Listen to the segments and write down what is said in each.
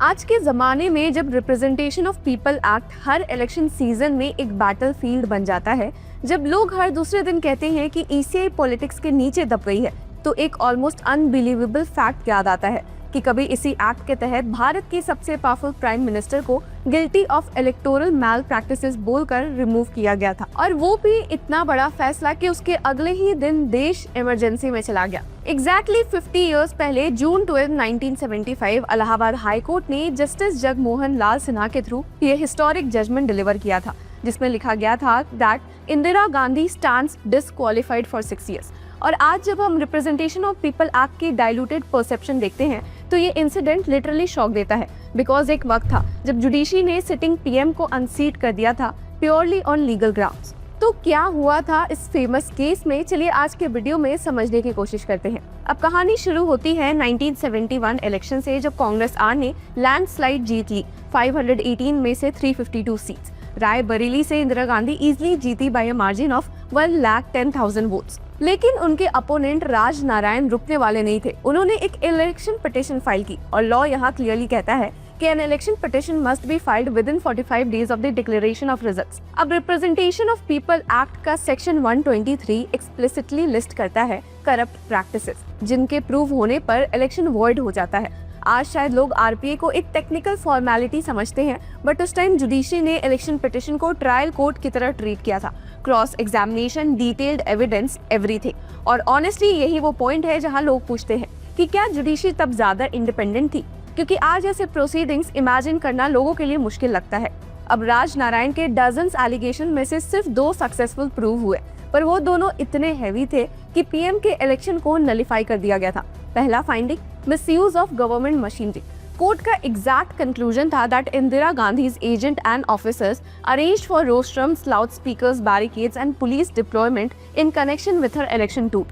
आज के ज़माने में जब representation of people act her election season में एक बैटल फील्ड बन जाता है, जब लोग हर दूसरे दिन कहते हैं कि ईसीआई पॉलिटिक्स के नीचे दब गई है, तो एक ऑलमोस्ट अनबिलीवेबल फैक्ट याद आता है कि कभी इसी एक्ट के तहत भारत की सबसे पावरफुल प्राइम मिनिस्टर को guilty of electoral malpractices बोलकर रिमूव किया गया था, और वो भी इतना बड़ा फैसला कि उसके अगले ही दिन देश इमरजेंसी में चला गया। एग्जैक्टली 50 इयर्स पहले जून 12, 1975 इलाहाबाद हाई कोर्ट ने जस्टिस जगमोहन लाल सिन्हा के थ्रू ये हिस्टोरिक जजमेंट डिलीवर किया था, जिसमें लिखा गया था that Indira Gandhi stands disqualified for 6 years. और आज जब हम रिप्रेजेंटेशन ऑफ पीपल एक्ट की डाइल्यूटेड परसेप्शन देखते हैं तो ये इंसिडेंट लिटरली शॉक देता है, बिकॉज एक वक्त था जब जुडिशरी ने सिटिंग पीएम को अनसीट कर दिया था प्योरली ऑन लीगल ग्राउंड्स। तो क्या हुआ था इस फेमस केस में, चलिए आज के वीडियो में समझने की कोशिश करते हैं। अब कहानी शुरू होती है 1971 इलेक्शन से, जब कांग्रेस आर ने लैंडस्लाइड जीत ली 518 में से 352 सीट्स। रायबरेली से इंदिरा गांधी इजीली जीती by a margin of 1,10,000 votes. लेकिन उनके अपोनेंट राज नारायण रुकने वाले नहीं थे। उन्होंने एक इलेक्शन पिटीशन फाइल की, और लॉ यहाँ क्लियरली कहता है कि an election petition must be filed with in 45 days of the declaration of results. अब रिप्रेजेंटेशन ऑफ पीपल एक्ट का सेक्शन 123 एक्सप्लिसिटली लिस्ट करता है करप्ट प्रैक्टिसेस, जिनके प्रूव होने पर इलेक्शन वॉइड हो जाता है। आज शायद लोग आरपीए को एक टेक्निकल फॉर्मेलिटी समझते हैं, बट उस टाइम जुडिशरी ने इलेक्शन पिटीशन को ट्रायल कोर्ट की तरह ट्रीट किया था। Cross examination, detailed evidence, everything. और ऑनेस्टली यही वो पॉइंट है जहां लोग पूछते हैं कि क्या जुडिशरी तब ज्यादा इंडिपेंडेंट थी, क्योंकि आज ऐसे प्रोसीडिंग्स इमेजिन करना लोगों के लिए मुश्किल लगता है। अब राज नारायण के डजन्स एलिगेशन में से सिर्फ 2 सक्सेसफुल प्रूव हुए, पर वो दोनों इतने हैवी थे कि पीएम के इलेक्शन को नलिफाई कर दिया गया था। पहला finding, misuse of government machinery. Court का एग्जैक्ट कंक्लूजन था that Indira Gandhi's agent and officers arranged for rostrums, loudspeakers, barricades and police deployment in connection with her election tour,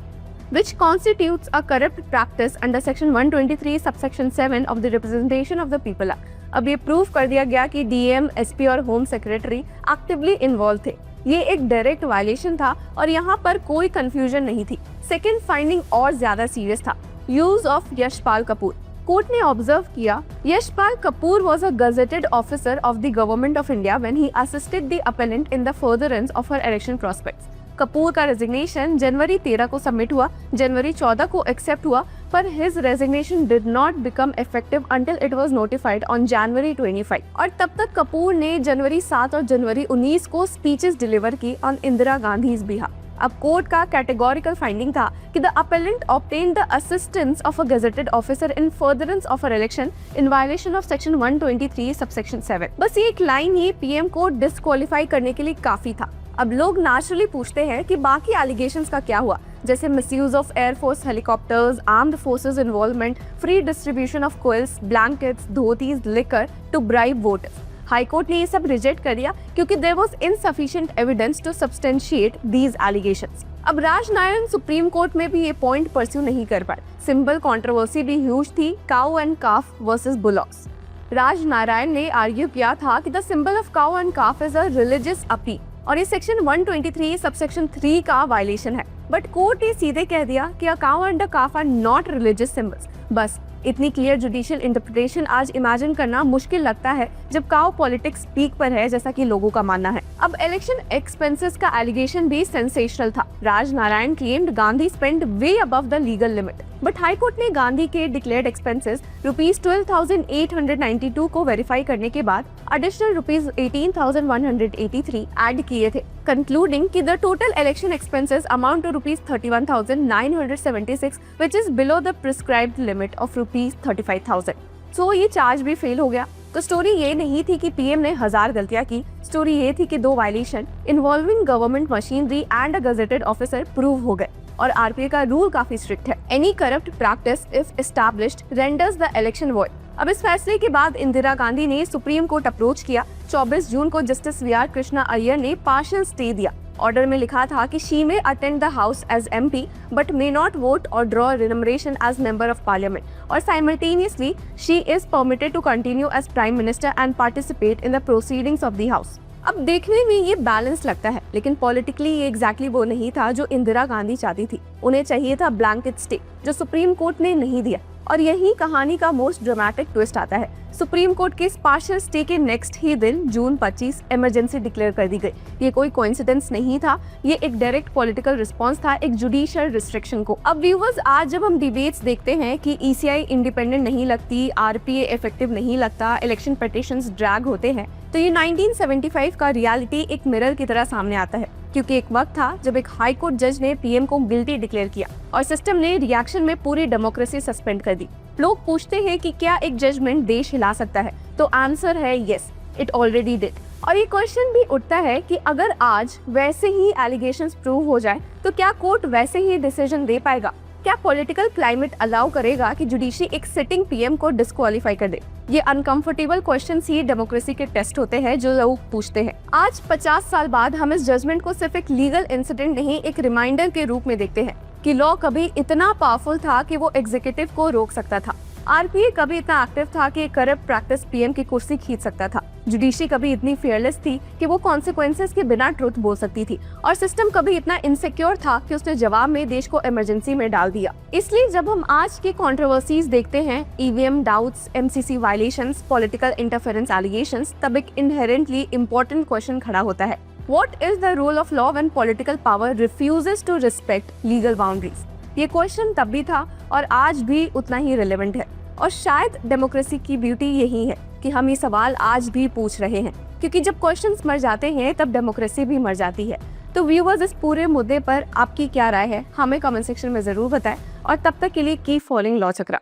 which constitutes a corrupt practice under section 123 subsection 7 of the Representation of the People Act. अब ये prove कर दिया गया कि DM, SP और home secretary actively involve थे। ये एक डायरेक्ट वायलेशन था और यहाँ पर कोई कंफ्यूजन नहीं थी। सेकेंड फाइंडिंग और ज्यादा सीरियस था, use of Yashpal Kapoor. Court ने ऑब्जर्व किया, Yashpal Kapoor was a gazetted officer of the government of India when he assisted the appellant in the furtherance of her election prospects. Kapoor का रेजिग्नेशन जनवरी 13 को सबमिट हुआ, जनवरी 14 को एक्सेप्ट हुआ, पर his resignation did not become effective until it was notified on January 25। और तब तक कपूर ने जनवरी 7 और जनवरी 19 को स्पीचेस डिलीवर की ऑन इंदिरा गांधी's behalf। अब कोर्ट का कैटेगोरिकल फाइंडिंग था कि the appellant obtained the assistance of a gazetted officer in furtherance of a election in violation of section 123 subsection 7। बस ये एक लाइन ही पीएम को डिस्क्वालीफाई करने के लिए काफी था। अब लोग नेचुरली पूछते हैं कि बाकी एलिगेशंस का क्या हुआ, जैसे misuse of air force helicopters, armed forces involvement, free distribution of quilts, blankets, dhotis, liquor to bribe voters. High court ने ये सब रिजेक्ट कर दिया क्योंकि there was insufficient evidence to substantiate these allegations. अब राज नारायण सुप्रीम कोर्ट में भी ये पॉइंट परस्यू नहीं कर पाए। सिंबल कंट्रोवर्सी भी ह्यूज थी, cow and calf versus bullocks. Raj Narayan ने आर्ग्यू किया था कि the symbol of cow and calf is a religious appeal, और ये सेक्शन 123 सबसेक्शन 3 का वायलेशन है। बट कोर्ट ने सीधे कह दिया कि a cow and a calf are not religious symbols. बस इतनी क्लियर जुडिशियल इंटरप्रिटेशन आज इमेजिन करना मुश्किल लगता है जब काउ पॉलिटिक्स पीक पर है, जैसा कि लोगों का मानना है। अब इलेक्शन एक्सपेंसेस का एलिगेशन भी सेंसेशनल था। Raj Narayan claimed Gandhi spend way above the legal limit, but high court ने गांधी के डिक्लेयर्ड एक्सपेंसेस ₹12,892 को वेरीफाई करने के बाद एडिशनल ₹18,183 ऐड किए थे, कंक्लूडिंग कि the total election expenses amount to ₹31,976, which is below the prescribed limit of ₹35,000। So ये चार्ज भी फेल हो गया। तो स्टोरी ये नहीं थी कि पीएम ने 1000 गलतियां की, स्टोरी ये थी कि 2 violation involving government machinery and a gazetted officer prove हो गए। और आरपीए का रूल काफी स्ट्रिक्ट है, any corrupt practice if established renders the election void. अब इस फैसले के बाद इंदिरा गांधी ने सुप्रीम कोर्ट अप्रोच किया। 24 जून को justice V R Krishna Iyer ने पार्शियल स्टे दिया। ऑर्डर में लिखा था कि she may attend the house as MP but may not vote or draw remuneration as member of parliament, और simultaneously she is permitted to continue as prime minister and participate in the proceedings of the house. अब देखने में ये balance लगता है, लेकिन politically ये exactly वो नहीं था जो इंदिरा गांधी चाहती थी। उन्हें चाहिए था ब्लैंकेट स्टे, जो सुप्रीम कोर्ट ने नहीं दिया। और यही कहानी का मोस्ट ड्रामेटिक ट्विस्ट आता है। सुप्रीम कोर्ट के पार्शियल स्टे के नेक्स्ट ही दिन जून 25 इमरजेंसी डिक्लेयर कर दी गई। ये कोई कोइंसिडेंस नहीं था, ये एक डायरेक्ट पॉलिटिकल रिस्पांस था एक जुडिशियल रिस्ट्रिक्शन को। अब व्यूअर्स, आज जब हम डिबेट्स देखते हैं कि ईसीआई इंडिपेंडेंट नहीं लगती, आरपीए इफेक्टिव नहीं लगता, इलेक्शन पिटीशंस ड्रैग होते हैं, तो ये 1975 का रियलिटी एक मिरर की तरह सामने आता है। क्योंकि एक वक्त था जब एक हाई कोर्ट जज ने पीएम को गिल्टी डिक्लेयर किया और सिस्टम ने रिएक्शन में पूरी डेमोक्रेसी सस्पेंड कर दी। लोग पूछते हैं कि क्या एक जजमेंट देश हिला सकता है, तो आंसर है यस, इट ऑलरेडी डिड। और ये क्वेश्चन भी उठता है कि अगर आज वैसे ही एलिगेशंस प्रूव हो जाए तो क्या कोर्ट वैसे ही डिसीजन दे पाएगा? क्या पॉलिटिकल क्लाइमेट अलाउ करेगा कि जुडिशरी एक सिटिंग पीएम को डिस्क्वालीफाई कर दे? ये अनकंफर्टेबल क्वेश्चंस ही डेमोक्रेसी के टेस्ट होते हैं जो लोग पूछते हैं। आज 50 साल बाद हम इस जजमेंट को सिर्फ एक लीगल इंसिडेंट नहीं, एक रिमाइंडर के रूप में देखते हैं कि लॉ कभी इतना पावरफुल था कि वो एग्जीक्यूटिव को रोक सकता था। आरपीए कभी इतना एक्टिव था कि करप्ट प्रैक्टिस पीएम की कुर्सी खींच सकता था। जुडिशरी कभी इतनी फेयरलेस थी कि वो कॉन्सिक्वेंसेस के बिना ट्रुथ बोल सकती थी। और सिस्टम कभी इतना इनसिक्योर था कि उसने जवाब में देश को इमरजेंसी में डाल दिया। इसलिए जब हम आज की कंट्रोवर्सीज देखते हैं, EVM doubts, MCC violations, political interference allegations, तब एक इनहेरेंटली इंपॉर्टेंट क्वेश्चन खड़ा होता है। What is the role of law when political power refuses to respect legal boundaries? ये क्वेश्चन तब भी था और आज भी उतना ही रिलेवेंट है। और शायद डेमोक्रेसी की ब्यूटी यही है कि हम ये सवाल आज भी पूछ रहे हैं, क्योंकि जब क्वेश्चंस मर जाते हैं तब डेमोक्रेसी भी मर जाती है। तो व्यूअर्स, इस पूरे मुद्दे पर आपकी क्या राय है, हमें कमेंट सेक्शन में जरूर बताएं और तब तक के लिए कीप फॉलोइंग लॉ चक्रा।